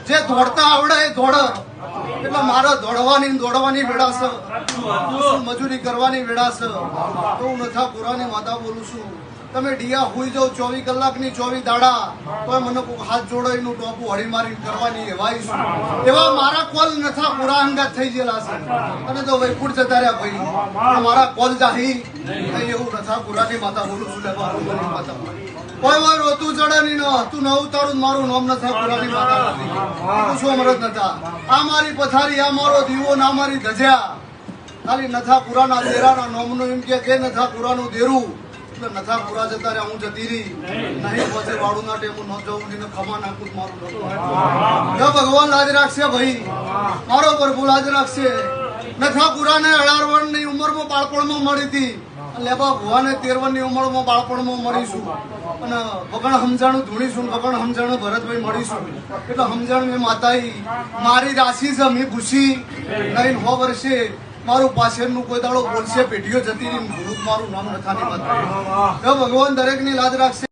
જે દોડતા આવડે એ દોડે એટલે મારે દોડવાની વેળા છે, મજૂરી કરવાની વેળા છે. તો હું નથાપુરાની માતા બોલું છું. તમે ડિયા હુઈ જાવ 24 કલાકની 24 દાડા તો મને કોઈ હાથ જોડાઈનું ટોપું હળી મારી કરવાની એવાય છું. એવા મારા કોલ નથાપુરા અંગાત થઈ ગયેલા છે અને તો વૈકુંઠ જતા રહ્યા ભાઈ. મારા કોલ જાહી એવું નથાપુરાની માતા બોલું છું. માતા કોઈ વાર રોતું ચડે નહીં તું ન ઉતારું મારું નામ નથાપુરાની માતા નથી. શું અમરત નતા આ મારી પથારી આ મારો દીવો ના મારી ધજ્યા ખાલી નથાપુરાના દેરાના નોમનું એમ કે નથાપુરાનું દેરું એટલે નથાપુરા જતા રહ્યા હું જતી રહી નહીં પહોંચે વાળું ના ટેમું ન જવું નહીં ખમા નાખું મારું ભગવાન લાજ રાખશે ભાઈ મારો પ્રભુ લાજ રાખશે. નથાપુરાને 18 વર્ષની ઉંમરમાં બાળપણમાં મળી હતી લેબા ભુવાને 13 વર્ષની ઉંમરમાં બાળપણમાં મળીશું અને વગણ સમજાણું ધૂણીશું વગણ સમજાણું ભરતભાઈ મળીશું એટલે સમજાણ મેં માતાઈ મારી રાશિ છે મેં ભૂસી નહીં 9 વર્ષે મારું પાછળનું કોઈ દાડો બોલશે પેઢીઓ જતી રહી મારું નામ નથાની માતા. ભગવાન દરેકની લાજ રાખશે.